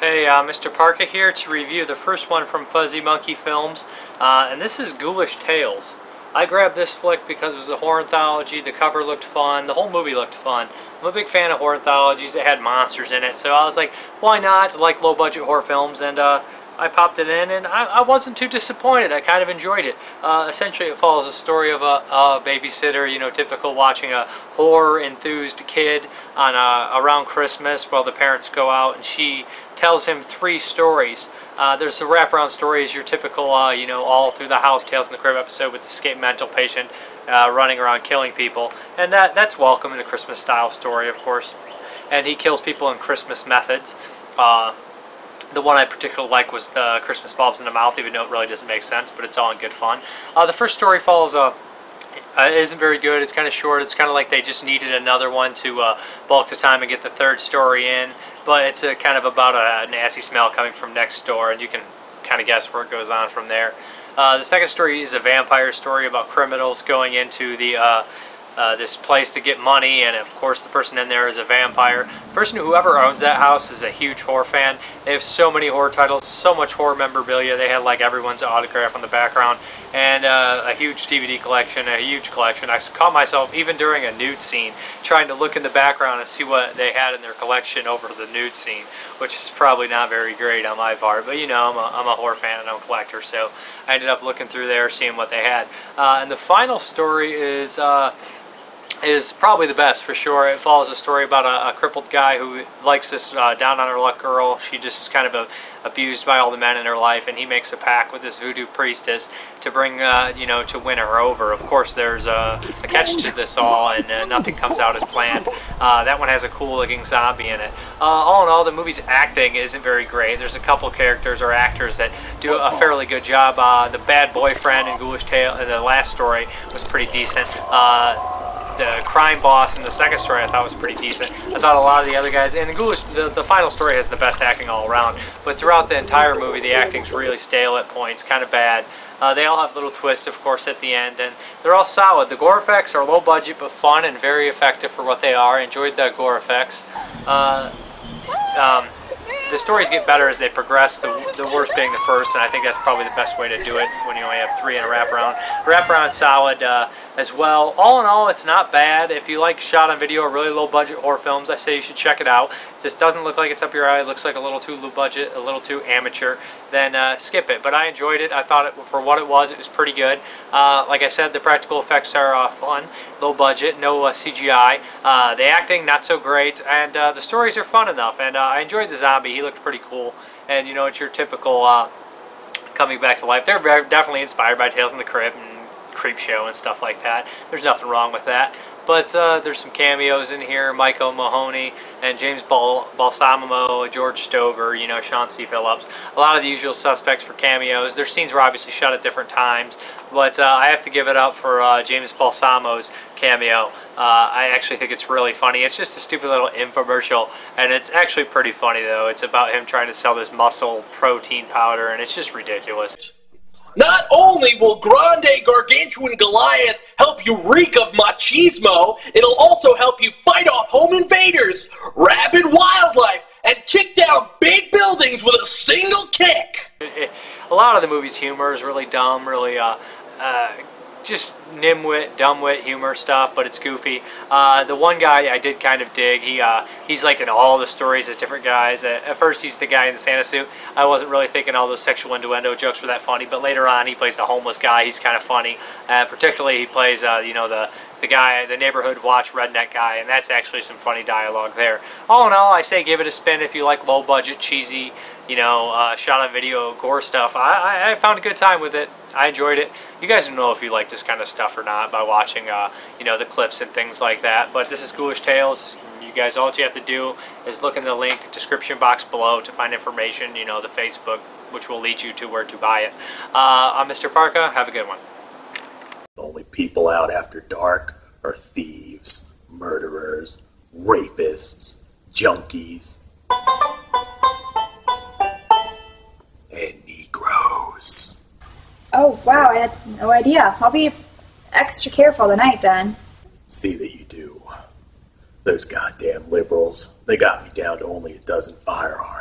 Hey, Mrparka here to review the first one from Fuzzy Monkey Films, and this is Ghoulish Tales. I grabbed this flick because it was a horror anthology, the cover looked fun, the whole movie looked fun. I'm a big fan of horror anthologies that had monsters in it, so I was like, why not? I like low-budget horror films, and I popped it in, and I wasn't too disappointed. I kind of enjoyed it. Essentially, it follows a story of a babysitter, you know, typical watching a horror-enthused kid on around Christmas while the parents go out, and she tells him 3 stories. There's the wraparound story is your typical, you know, all through the house, Tales in the Crib episode with the escaped mental patient running around killing people. And that's welcome in a Christmas-style story, of course. And he kills people in Christmas methods. The one I particularly like was the Christmas bulbs in the mouth, even though it really doesn't make sense, but it's all in good fun. The first story follows it isn't very good. It's kind of short. It's kind of like they just needed another one to bulk the time and get the 3rd story in. But it's kind of about a nasty smell coming from next door, and you can kind of guess where it goes on from there. The second story is a vampire story about criminals going into the this place to get money, and of course the person in there is a vampire. The person whoever owns that house is a huge horror fan. They have so many horror titles, so much horror memorabilia. They had like everyone's autograph on the background, and a huge DVD collection, a huge collection. I caught myself, even during a nude scene, trying to look in the background and see what they had in their collection over the nude scene, which is probably not very great on my part, but you know, I'm a horror fan and I'm a collector, so I ended up looking through there, seeing what they had. And the final story is probably the best for sure. It follows a story about a crippled guy who likes this down on her luck girl. She just is kind of abused by all the men in her life, and he makes a pact with this voodoo priestess to bring, you know, to win her over. Of course, there's a catch to this all, and nothing comes out as planned. That one has a cool looking zombie in it. All in all, the movie's acting isn't very great. There's a couple characters or actors that do a fairly good job. The bad boyfriend in Ghoulish Tale in the last story was pretty decent. The crime boss in the second story I thought was pretty decent. I thought a lot of the other guys, and the Ghoulish, the final story has the best acting all around, but throughout the entire movie the acting's really stale at points, kind of bad. They all have little twists, of course, at the end, and they're all solid. The gore effects are low budget but fun and very effective for what they are. I enjoyed the gore effects. The stories get better as they progress, the worst being the first, and I think that's probably the best way to do it when you only have 3 in a wraparound. Wraparound's solid as well. All in all, it's not bad. If you like shot on video or really low budget horror films, I say you should check it out. If this doesn't look like it's up your eye, it looks like a little too low budget, a little too amateur, then skip it. But I enjoyed it. I thought it, for what it was pretty good. Like I said, the practical effects are fun, low budget, no CGI. The acting, not so great, and the stories are fun enough, and I enjoyed the zombie. He looked pretty cool, and you know, it's your typical coming back to life. They're definitely inspired by Tales in the Crib and Creepshow and stuff like that. There's nothing wrong with that. But there's some cameos in here, Mike O'Mahony and James Balsamo, George Stover, you know, Sean C. Phillips. A lot of the usual suspects for cameos. Their scenes were obviously shot at different times, but I have to give it up for James Balsamo's cameo. I actually think it's really funny. It's just a stupid little infomercial, and it's actually pretty funny though. It's about him trying to sell this muscle protein powder, and it's just ridiculous. Not only will Grande Gargantuan Goliath help you reek of machismo, it'll also help you fight off home invaders, rabid wildlife, and kick down big buildings with a single kick. A lot of the movie's humor is really dumb, really just nimwit, dumbwit humor stuff, but it's goofy. The one guy I did kind of dig. He's like in all the stories as different guys. At first he's the guy in the Santa suit. I wasn't really thinking all those sexual innuendo jokes were that funny, but later on he plays the homeless guy. He's kind of funny. Particularly he plays you know, the guy, the neighborhood watch redneck guy, and that's actually some funny dialogue there. All in all, I say give it a spin if you like low budget, cheesy, you know, shot on video gore stuff. I found a good time with it. I enjoyed it. You guys don't know if you like this kind of stuff or not by watching, you know, the clips and things like that. But this is Ghoulish Tales. You guys, all you have to do is look in the link description box below to find information. You know, the Facebook, which will lead you to where to buy it. I'm Mrparka. Have a good one. The only people out after dark are thieves, murderers, rapists, junkies, and Negroes. Oh, wow, I had no idea. I'll be extra careful tonight, then. See that you do. Those goddamn liberals, they got me down to only a dozen firearms.